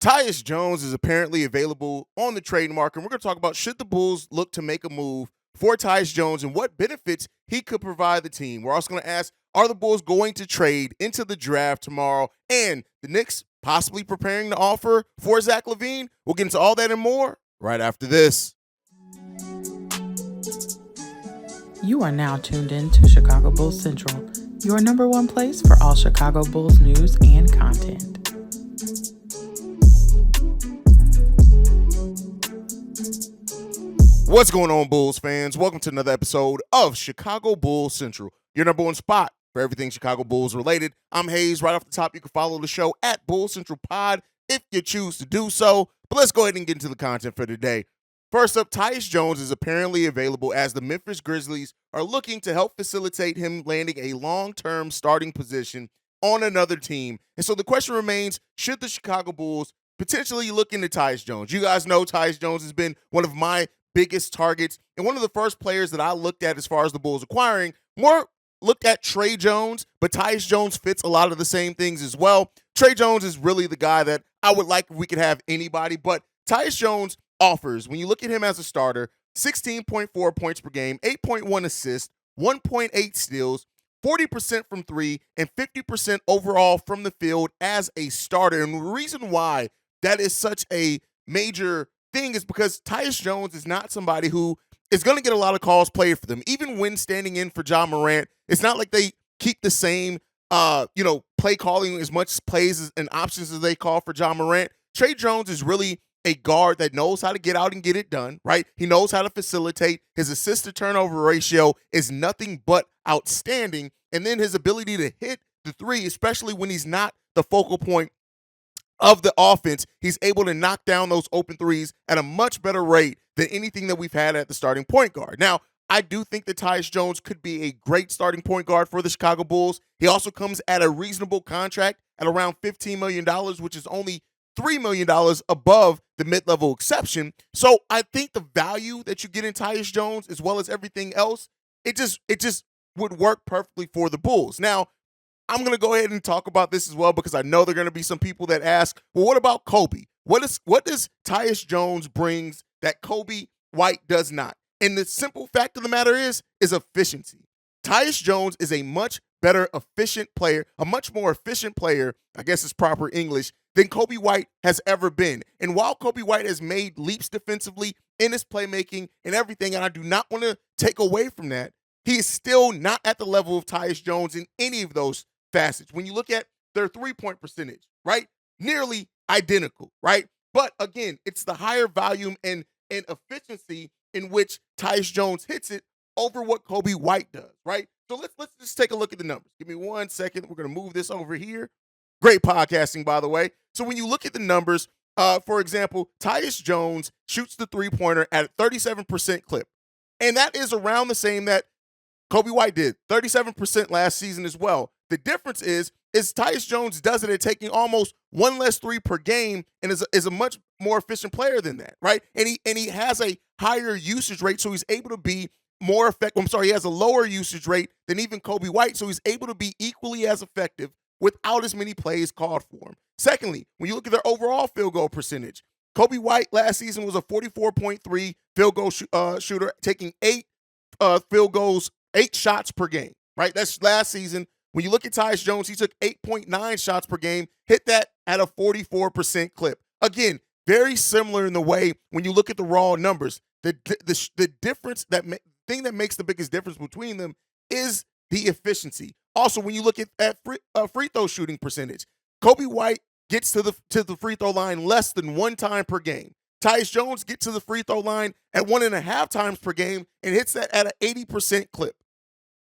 Tyus Jones is apparently available on the trade market. And we're going to talk about should the Bulls look to make a move for Tyus Jones and what benefits he could provide the team. We're also going to ask, are the Bulls going to trade into the draft tomorrow? And the Knicks possibly preparing to offer for Zach LaVine? We'll get into all that and more right after this. You are now tuned in to Chicago Bulls Central, your number one place for all Chicago Bulls news and content. What's going on, Bulls fans? Welcome to another episode of Chicago Bulls Central, your number one spot for everything Chicago Bulls related. I'm Haize. Right off the top, you can follow the show at Bulls Central Pod if you choose to do so. But let's go ahead and get into the content for today. First up, Tyus Jones is apparently available as the Memphis Grizzlies are looking to help facilitate him landing a long-term starting position on another team. And so the question remains, should the Chicago Bulls potentially look into Tyus Jones? You guys know Tyus Jones has been one of my biggest targets and one of the first players that I looked at as far as the Bulls acquiring. More looked at Trey Jones, but Tyus Jones fits a lot of the same things as well. Trey Jones is really the guy that I would like if we could have anybody, but Tyus Jones offers, when you look at him as a starter, 16.4 points per game, 8.1 assists, 1.8 steals, 40% from three, and 50% overall from the field as a starter. And the reason why that is such a major thing is because Tyus Jones is not somebody who is going to get a lot of calls played for them. Even when standing in for Ja Morant, it's not like they keep the same play calling as much plays and options as they call for Ja Morant. Trey Jones is really a guard that knows how to get out and get it done, right? He knows how to facilitate. His assist to turnover ratio is nothing but outstanding. And then his ability to hit the three, especially when he's not the focal point of the offense, he's able to knock down those open threes at a much better rate than anything that we've had at the starting point guard. Now, I do think that Tyus Jones could be a great starting point guard for the Chicago Bulls. He also comes at a reasonable contract at around $15 million, which is only $3 million above the mid-level exception. So I think the value that you get in Tyus Jones, as well as everything else, it just would work perfectly for the Bulls. Now, I'm going to go ahead and talk about this as well because I know there are going to be some people that ask, well, what about Kobe? What does Tyus Jones brings that Kobe White does not? And the simple fact of the matter is efficiency. Tyus Jones is a much better efficient player, a much more efficient player, I guess is proper English, than Kobe White has ever been. And while Kobe White has made leaps defensively in his playmaking and everything, and I do not want to take away from that, he is still not at the level of Tyus Jones in any of those facets. When you look at their three-point percentage, right? Nearly identical, right? But again, it's the higher volume and efficiency in which Tyus Jones hits it over what Kobe White does, right? So let's just take a look at the numbers. Give me 1 second. We're going to move this over here. Great podcasting, by the way. So when you look at the numbers, for example, Tyus Jones shoots the three-pointer at a 37% clip. And that is around the same that Kobe White did, 37% last season as well. The difference is Tyus Jones does it at taking almost one less three per game and is a much more efficient player than that, right? And he has a higher usage rate, so he's able to be more effective. He has a lower usage rate than even Kobe White, so he's able to be equally as effective without as many plays called for him. Secondly, when you look at their overall field goal percentage, Kobe White last season was a 44.3 field goal shooter, taking 8 shots per game, right? That's last season. When you look at Tyus Jones, he took 8.9 shots per game, hit that at a 44% clip. Again, very similar in the way when you look at the raw numbers. The difference, thing that makes the biggest difference between them is the efficiency. Also, when you look at free throw shooting percentage, Kobe White gets to the free throw line less than 1 time per game. Tyus Jones gets to the free throw line at 1.5 times per game and hits that at an 80% clip.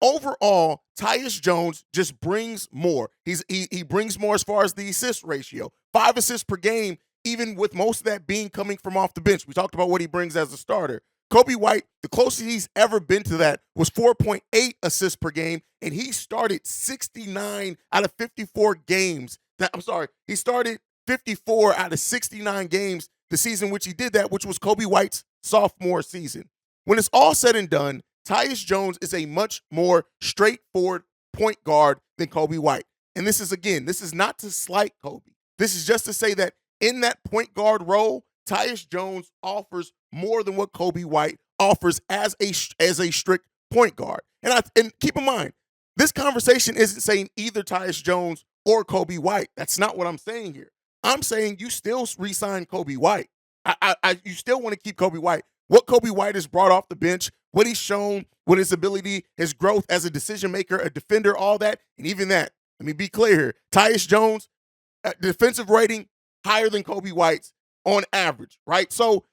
Overall, Tyus Jones just brings more. He brings more as far as the assist ratio. 5 assists per game, even with most of that being coming from off the bench. We talked about what he brings as a starter. Kobe White, the closest he's ever been to that was 4.8 assists per game, and he started 69 out of 54 games. He started 54 out of 69 games the season which he did that, which was Kobe White's sophomore season. When it's all said and done, Tyus Jones is a much more straightforward point guard than Kobe White. And this is not to slight Kobe. This is just to say that in that point guard role, Tyus Jones offers more than what Kobe White offers as a strict point guard. And keep in mind, this conversation isn't saying either Tyus Jones or Kobe White. That's not what I'm saying here. I'm saying you still re-sign Kobe White. You still want to keep Kobe White. What Kobe White has brought off the bench, what he's shown, what his ability, his growth as a decision maker, a defender, all that, and even that. Let me be clear here. Tyus Jones, defensive rating higher than Kobe White's on average, right? So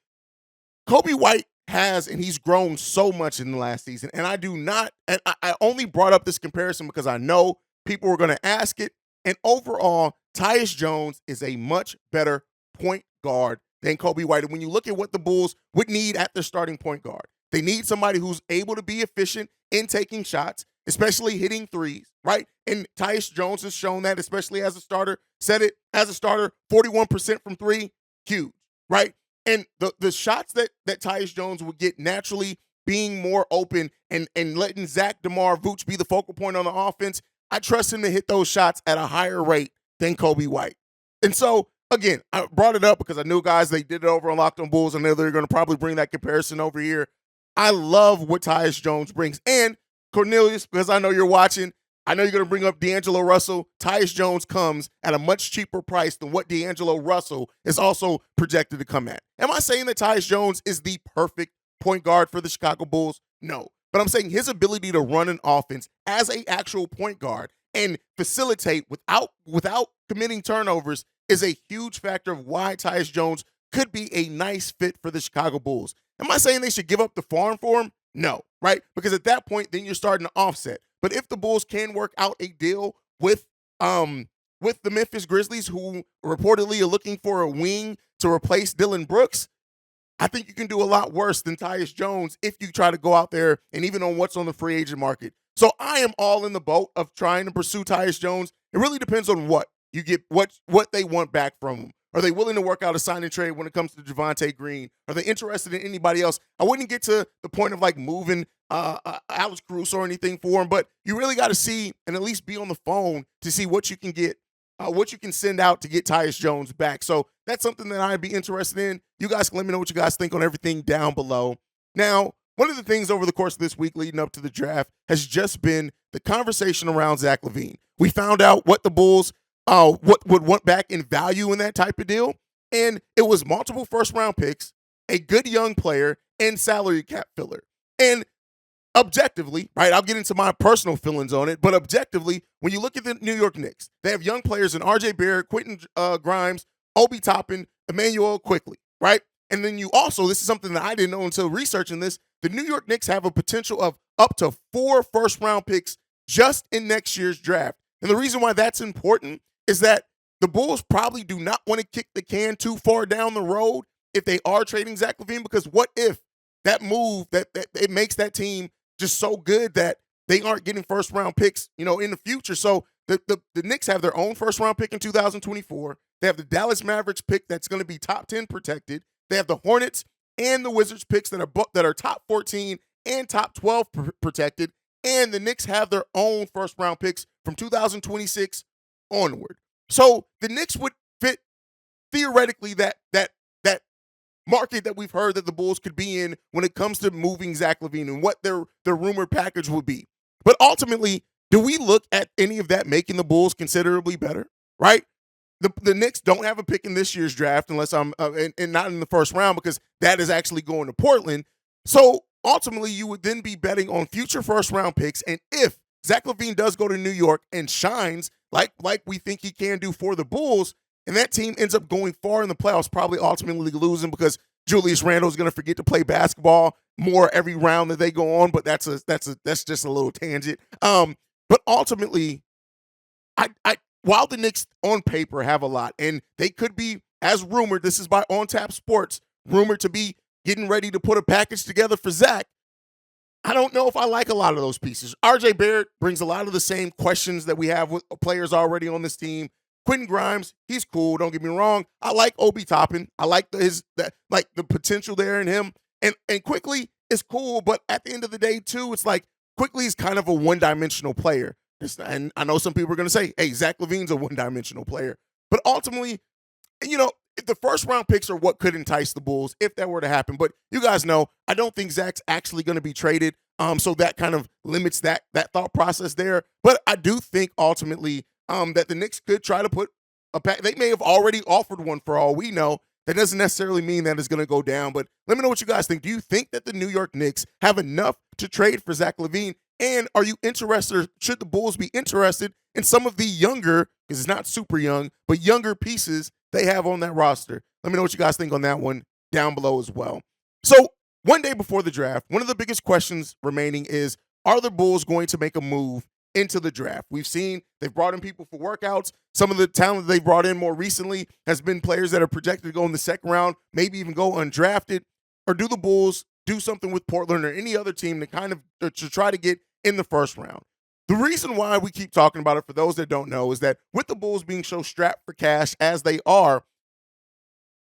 Kobe White has, and he's grown so much in the last season. And I only brought up this comparison because I know people were going to ask it. And overall, Tyus Jones is a much better point guard than Kobe White. And when you look at what the Bulls would need at their starting point guard, they need somebody who's able to be efficient in taking shots, especially hitting threes, right? And Tyus Jones has shown that, especially as a starter. Said it as a starter, 41% from three, huge, right? And the shots that Tyus Jones would get naturally being more open and letting Zach DeMar Vooch be the focal point on the offense, I trust him to hit those shots at a higher rate than Kobe White. And so, again, I brought it up because I knew guys, they did it over on Locked on Bulls, and they're going to probably bring that comparison over here. I love what Tyus Jones brings. And Cornelius, because I know you're watching, I know you're going to bring up D'Angelo Russell. Tyus Jones comes at a much cheaper price than what D'Angelo Russell is also projected to come at. Am I saying that Tyus Jones is the perfect point guard for the Chicago Bulls? No. But I'm saying his ability to run an offense as an actual point guard and facilitate without committing turnovers is a huge factor of why Tyus Jones could be a nice fit for the Chicago Bulls. Am I saying they should give up the farm for him? No, right? Because at that point, then you're starting to offset. But if the Bulls can work out a deal with the Memphis Grizzlies, who reportedly are looking for a wing to replace Dillon Brooks, I think you can do a lot worse than Tyus Jones if you try to go out there and even on what's on the free agent market. So I am all in the boat of trying to pursue Tyus Jones. It really depends on what you get, what they want back from him. Are they willing to work out a sign and trade when it comes to Javonte Green? Are they interested in anybody else? I wouldn't get to the point of like moving Alex Caruso or anything for him, but you really got to see and at least be on the phone to see what you can get, what you can send out to get Tyus Jones back. So that's something that I'd be interested in. You guys can let me know what you guys think on everything down below. Now, one of the things over the course of this week leading up to the draft has just been the conversation around Zach LaVine. We found out what the Bulls what would want back in value in that type of deal. And it was multiple first-round picks, a good young player, and salary cap filler. And objectively, right, I'll get into my personal feelings on it, but objectively, when you look at the New York Knicks, they have young players in R.J. Barrett, Quentin Grimes, Obi Toppin, Emmanuel Quickly, right? And then you also, this is something that I didn't know until researching this, the New York Knicks have a potential of up to 4 first-round picks just in next year's draft. And the reason why that's important is that the Bulls probably do not want to kick the can too far down the road if they are trading Zach LaVine, because what if that move that it makes that team just so good that they aren't getting first-round picks, in the future? So the Knicks have their own first-round pick in 2024. They have the Dallas Mavericks pick that's going to be top 10 protected. They have the Hornets and the Wizards picks that are top 14 and top 12 protected. And the Knicks have their own first-round picks from 2026 onward. So the Knicks would fit theoretically that market that we've heard that the Bulls could be in when it comes to moving Zach LaVine and what their rumored package would be. But ultimately, do we look at any of that making the Bulls considerably better, right? The Knicks don't have a pick in this year's draft unless I'm and not in the first round, because that is actually going to Portland. So ultimately, you would then be betting on future first-round picks. And if Zach LaVine does go to New York and shines like we think he can do for the Bulls, and that team ends up going far in the playoffs, probably ultimately losing because Julius Randle is going to forget to play basketball more every round that they go on. But that's just a little tangent. But ultimately, while the Knicks on paper have a lot, and they could be, as rumored, this is by On Tap Sports, rumored to be getting ready to put a package together for Zach, I don't know if I like a lot of those pieces. R.J. Barrett brings a lot of the same questions that we have with players already on this team. Quentin Grimes, he's cool, don't get me wrong. I like Obi Toppin. I like the potential there in him. And Quickly is cool, but at the end of the day, too, it's like Quickly is kind of a one-dimensional player. And I know some people are going to say, hey, Zach LaVine's a one-dimensional player. But ultimately, the first round picks are what could entice the Bulls if that were to happen. But you guys know, I don't think Zach's actually going to be traded. So that kind of limits that thought process there. But I do think ultimately that the Knicks could try to put a pack. They may have already offered one for all we know. That doesn't necessarily mean that it's going to go down. But let me know what you guys think. Do you think that the New York Knicks have enough to trade for Zach LaVine? And are you interested, should the Bulls be interested in some of the younger, because it's not super young, but younger pieces they have on that roster? Let me know what you guys think on that one down below as well. So one day before the draft, one of the biggest questions remaining is, are the Bulls going to make a move into the draft? We've seen they've brought in people for workouts. Some of the talent they brought in more recently has been players that are projected to go in the second round, maybe even go undrafted. Or do the Bulls do something with Portland or any other team to kind of to try to get in the first round? The reason why we keep talking about it, for those that don't know, is that with the Bulls being so strapped for cash as they are,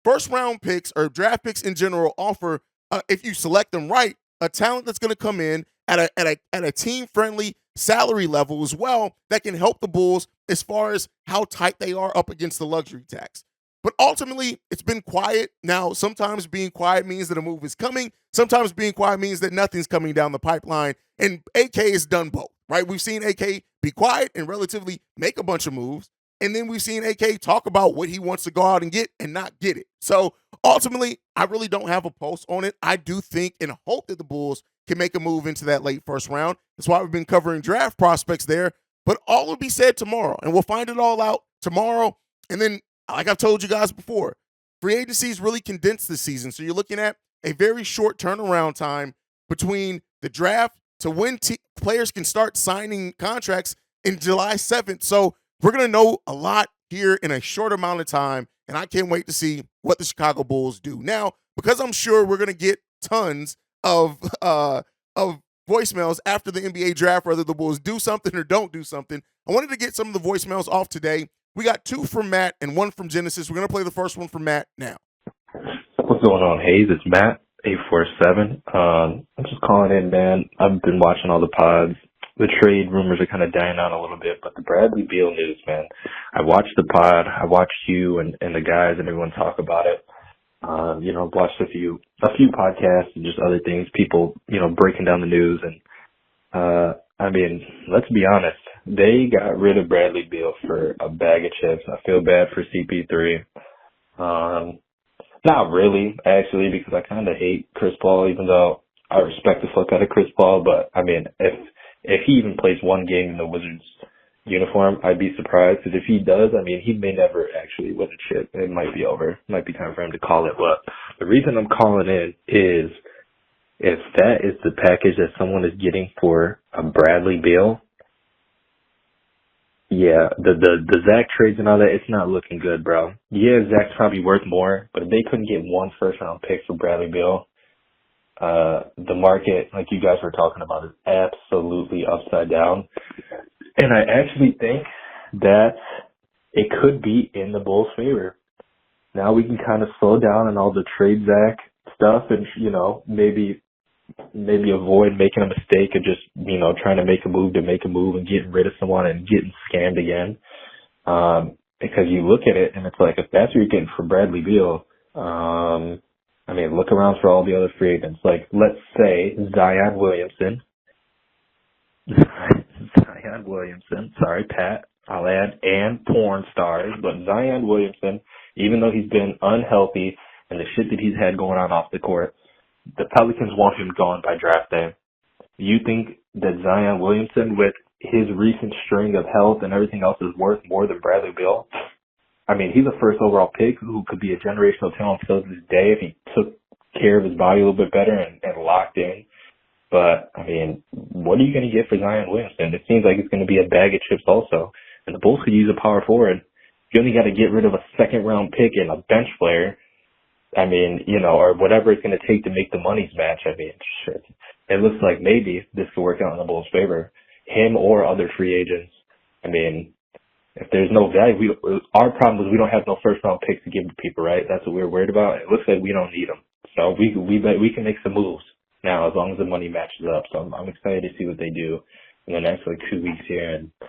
first round picks or draft picks in general offer, if you select them right, a talent that's going to come in at a team friendly salary level as well that can help the Bulls as far as how tight they are up against the luxury tax. But ultimately, it's been quiet. Now, sometimes being quiet means that a move is coming. Sometimes being quiet means that nothing's coming down the pipeline. And AK has done both, right? We've seen AK be quiet and relatively make a bunch of moves. And then we've seen AK talk about what he wants to go out and get and not get it. So ultimately, I really don't have a pulse on it. I do think and hope that the Bulls can make a move into that late first round. That's why we've been covering draft prospects there. But all will be said tomorrow, and we'll find it all out tomorrow. And then, like I've told you guys before, free agency is really condensed this season. So you're looking at a very short turnaround time between the draft to when players can start signing contracts in July 7th. So we're going to know a lot here in a short amount of time, and I can't wait to see what the Chicago Bulls do. Now, because I'm sure we're going to get tons of voicemails after the NBA draft, whether the Bulls do something or don't do something, I wanted to get some of the voicemails off today. We got 2 from Matt and 1 from Genesis. We're going to play the first one from Matt now. What's going on, Haize? It's Matt, 847. I'm just calling in, man. I've been watching all the pods. The trade rumors are kind of dying out a little bit, but the Bradley Beal news, man. I watched the pod. I watched you and the guys and everyone talk about it. I've watched a few podcasts and just other things, people, breaking down the news. And, let's be honest. They got rid of Bradley Beal for a bag of chips. I feel bad for CP3. Not really, actually, because I kind of hate Chris Paul, even though I respect the fuck out of Chris Paul. But, if he even plays one game in the Wizards uniform, I'd be surprised. Because if he does, he may never actually win a chip. It might be over. It might be time for him to call it. But the reason I'm calling in is if that is the package that someone is getting for a Bradley Beal, yeah, the Zach trades and all that, it's not looking good, bro. Yeah, Zach's probably worth more, but if they couldn't get 1 first-round pick for Bradley Beal, the market, like you guys were talking about, is absolutely upside down. And I actually think that it could be in the Bulls' favor. Now we can kind of slow down on all the trade Zach stuff and, maybe avoid making a mistake of just, trying to make a move and getting rid of someone and getting scammed again. Because you look at it and it's like, if that's what you're getting for Bradley Beal, look around for all the other free agents. Like, let's say Zion Williamson. Sorry, Pat, I'll add, and porn stars. But Zion Williamson, even though he's been unhealthy and the shit that he's had going on off the court, the Pelicans want him gone by draft day. You think that Zion Williamson, with his recent string of health and everything else, is worth more than Bradley Beal? He's a first overall pick who could be a generational talent still to this day if he took care of his body a little bit better and locked in. But, what are you going to get for Zion Williamson? It seems like it's going to be a bag of chips also. And the Bulls could use a power forward. You only got to get rid of a second-round pick and a bench player. Or whatever it's going to take to make the monies match. Shit. It looks like maybe this could work out in the Bulls' favor. Him or other free agents. If there's no value, our problem is we don't have no first-round picks to give to people, right? That's what we're worried about. It looks like we don't need them. So we can make some moves now as long as the money matches up. So I'm excited to see what they do in the next 2 weeks here, and it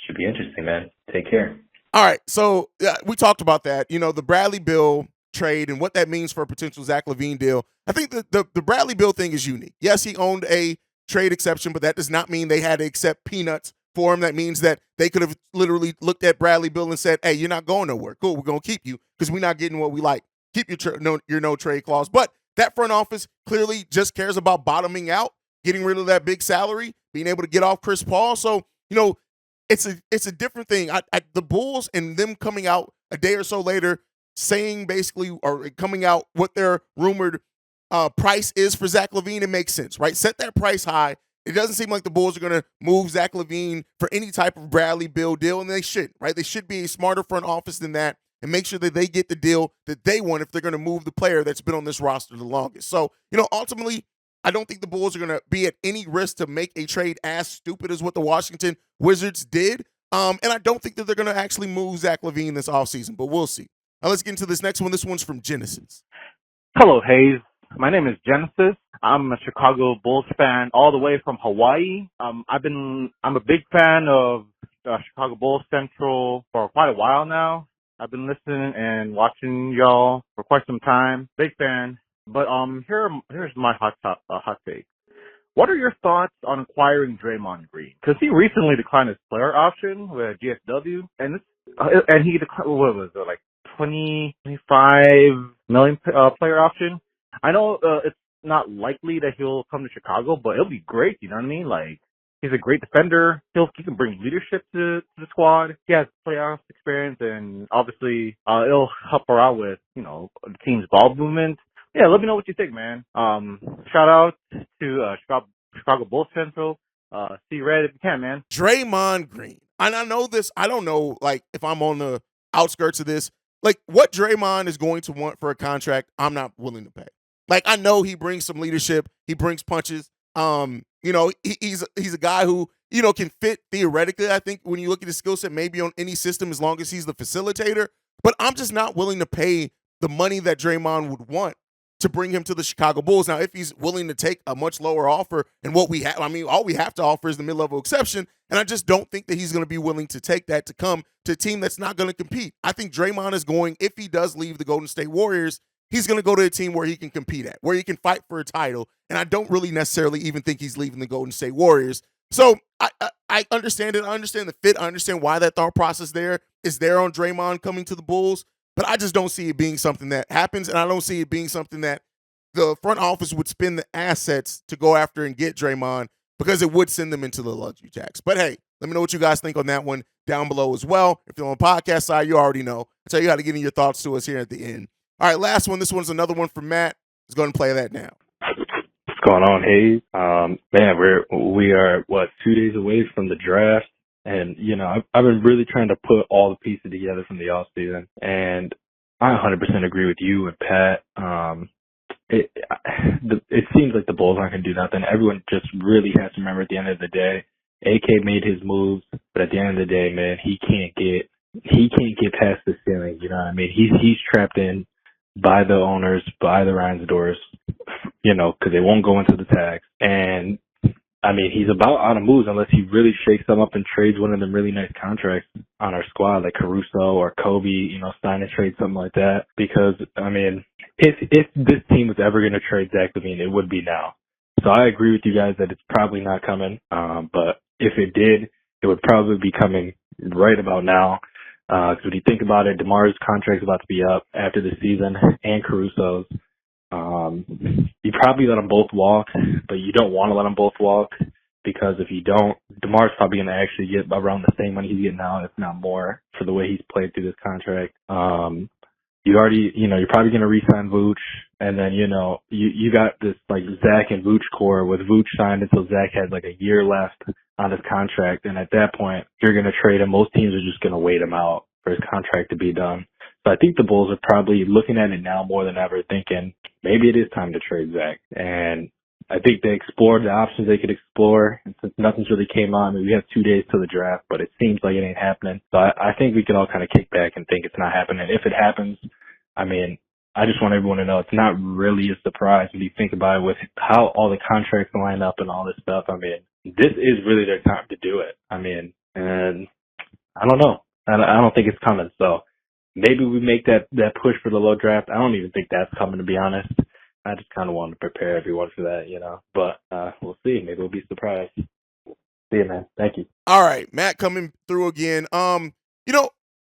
should be interesting, man. Take care. All right, so we talked about that. The Bradley Beal trade and what that means for a potential Zach LaVine deal. I think the Bradley Beal thing is unique. Yes, he owned a trade exception, but that does not mean they had to accept peanuts for him. That means that they could have literally looked at Bradley Beal and said, "Hey, you're not going nowhere. Cool, we're gonna keep you because we're not getting what we like. Keep your no trade clause." But that front office clearly just cares about bottoming out, getting rid of that big salary, being able to get off Chris Paul. So it's a different thing. The Bulls and them coming out a day or so later saying basically or coming out what their rumored price is for Zach LaVine, it makes sense, right? Set that price high. It doesn't seem like the Bulls are going to move Zach LaVine for any type of Bradley Beal deal, and they shouldn't, right? They should be a smarter front office than that and make sure that they get the deal that they want if they're going to move the player that's been on this roster the longest. So, ultimately, I don't think the Bulls are going to be at any risk to make a trade as stupid as what the Washington Wizards did. And I don't think that they're going to actually move Zach LaVine this offseason, but we'll see. Now let's get into this next one. This one's from Genesis. Hello, Haize. My name is Genesis. I'm a Chicago Bulls fan all the way from Hawaii. I'm a big fan of Chicago Bulls Central for quite a while now. I've been listening and watching y'all for quite some time. Big fan. But here's my hot take. What are your thoughts on acquiring Draymond Green? Because he recently declined his player option with GSW, and he declined, what was it, like 25 million player option. I know it's not likely that he'll come to Chicago, but it'll be great. You know what I mean? Like, he's a great defender. He can bring leadership to the squad. He has playoff experience, and obviously it'll help her out with the team's ball movement. Yeah, let me know what you think, man. Shout out to Chicago Bulls Central. See red if you can, man. Draymond Green. And I know this. I don't know, like, if I'm on the outskirts of this. Like, what Draymond is going to want for a contract, I'm not willing to pay. Like, I know he brings some leadership. He brings punches. He's a guy who, can fit theoretically, I think, when you look at his skill set, maybe on any system as long as he's the facilitator. But I'm just not willing to pay the money that Draymond would want to bring him to the Chicago Bulls. Now, if he's willing to take a much lower offer and what we have, all we have to offer is the mid-level exception, and I just don't think that he's going to be willing to take that to come to a team that's not going to compete. I think Draymond is going, if he does leave the Golden State Warriors, he's going to go to a team where he can compete at, where he can fight for a title, and I don't really necessarily even think he's leaving the Golden State Warriors. So I understand it. I understand the fit. I understand why that thought process is there on Draymond coming to the Bulls. But I just don't see it being something that happens, and I don't see it being something that the front office would spend the assets to go after and get Draymond because it would send them into the luxury tax. But hey, let me know what you guys think on that one down below as well. If you're on the podcast side, you already know. I'll tell you how to get in your thoughts to us here at the end. All right, last one. This one's another one from Matt. Let's go ahead and play that now. What's going on, Haize? Man, we are 2 days away from the draft. And, I've been really trying to put all the pieces together from the offseason. And I 100% agree with you and Pat. It seems like the Bulls aren't going to do nothing. Everyone just really has to remember at the end of the day, AK made his moves, but at the end of the day, man, he can't get past the ceiling. You know what I mean? He's trapped in by the owners, by the Reinsdorfs, because they won't go into the tax. And he's about out of moves unless he really shakes them up and trades one of them really nice contracts on our squad, like Caruso or Kobe, sign and trade, something like that. Because, if this team was ever going to trade Zach LaVine, it would be now. So I agree with you guys that it's probably not coming. But if it did, it would probably be coming right about now. Because when you think about it, DeMar's contract's about to be up after the season and Caruso's. You probably let them both walk, but you don't want to let them both walk because if you don't, DeMar's probably going to actually get around the same money he's getting now, if not more, for the way he's played through this contract. You're probably going to re-sign Vooch, and then, you got this, like, Zach and Vooch core with Vooch signed until Zach had, like, a year left on his contract, and at that point, you're going to trade him. Most teams are just going to wait him out for his contract to be done. So I think the Bulls are probably looking at it now more than ever, thinking maybe it is time to trade Zach. And I think they explored the options they could explore. And since nothing's really came on, we have 2 days to the draft, but it seems like it ain't happening. So I think we can all kind of kick back and think it's not happening. If it happens, I just want everyone to know it's not really a surprise when you think about it with how all the contracts line up and all this stuff. This is really their time to do it. And I don't know. I don't think it's coming. So maybe we make that push for the low draft. I don't even think that's coming, to be honest. I just kind of want to prepare everyone for that, But we'll see. Maybe we'll be surprised. See you, man. Thank you. All right, Matt coming through again.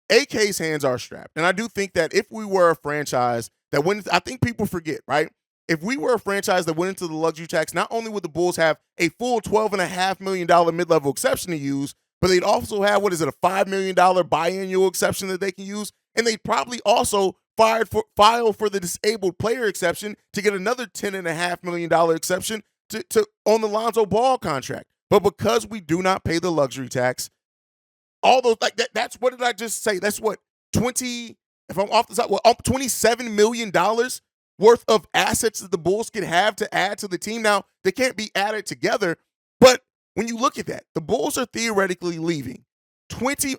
AK's hands are strapped. And I do think that if we were a franchise that went, I think people forget, right? If we were a franchise that went into the luxury tax, not only would the Bulls have a full $12.5 million mid-level exception to use, but they'd also have, a $5 million biannual exception that they can use. And they'd probably also file for the disabled player exception to get another $10.5 million exception to on the Lonzo Ball contract. But because we do not pay the luxury tax, all those that's what did I just say? That's what 20. If I'm off the top, $27 million worth of assets that the Bulls can have to add to the team. Now they can't be added together, but when you look at that, the Bulls are theoretically leaving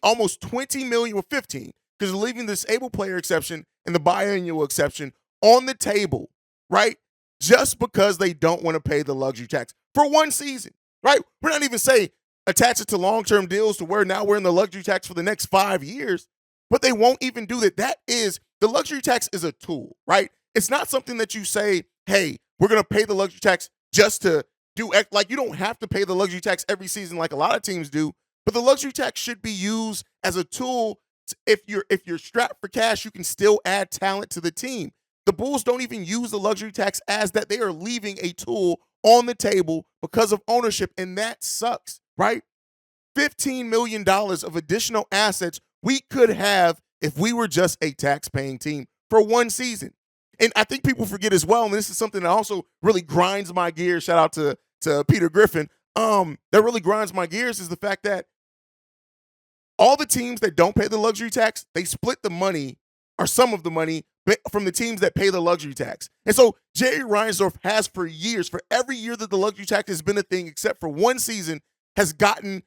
almost 20 million or 15 because they're leaving the disabled player exception and the biannual exception on the table, right? Just because they don't want to pay the luxury tax for one season, right? We're not even saying attach it to long-term deals to where now we're in the luxury tax for the next 5 years, but they won't even do that. The luxury tax is a tool, right? It's not something that you say, hey, we're going to pay the luxury tax just to do, like you don't have to pay the luxury tax every season like a lot of teams do, but the luxury tax should be used as a tool. If you're strapped for cash, you can still add talent to the team. The Bulls don't even use the luxury tax as that. They are leaving a tool on the table because of ownership, and that sucks, right? $15 million of additional assets we could have if we were just a tax-paying team for one season. And I think people forget as well, and this is something that also really grinds my gears, shout out to Peter Griffin, that really grinds my gears is the fact that all the teams that don't pay the luxury tax, they split the money or some of the money from the teams that pay the luxury tax. And so Jerry Reinsdorf has for years, for every year that the luxury tax has been a thing except for one season, has gotten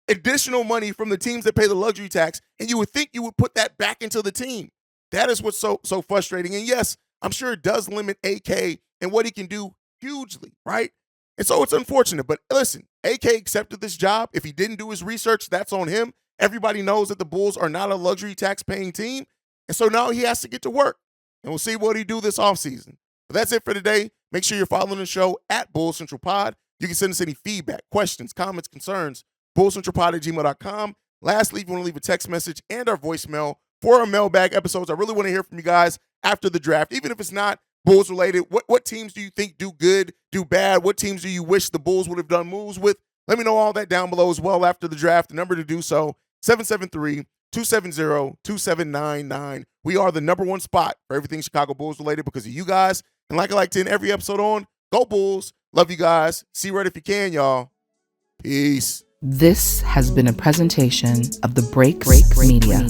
additional money from the teams that pay the luxury tax, and you would think you would put that back into the team. That is what's so frustrating. And yes, I'm sure it does limit AK and what he can do hugely, right? And so it's unfortunate. But listen, AK accepted this job. If he didn't do his research, that's on him. Everybody knows that the Bulls are not a luxury tax-paying team. And so now he has to get to work. And we'll see what he do this offseason. But that's it for today. Make sure you're following the show at Bulls Central Pod. You can send us any feedback, questions, comments, concerns, bullcentralpod@gmail.com. Lastly, if you want to leave a text message and our voicemail for our mailbag episodes, I really want to hear from you guys after the draft, even if it's not Bulls related. What teams do you think do good, do bad? What teams do you wish the Bulls would have done moves with? Let me know all that down below as well after the draft. The number to do so, 773-270-2799. We are the number one spot for everything Chicago Bulls related because of you guys. And like I like to end every episode on, go Bulls. Love you guys. See you right if you can, y'all. Peace. This has been a presentation of the Break Media.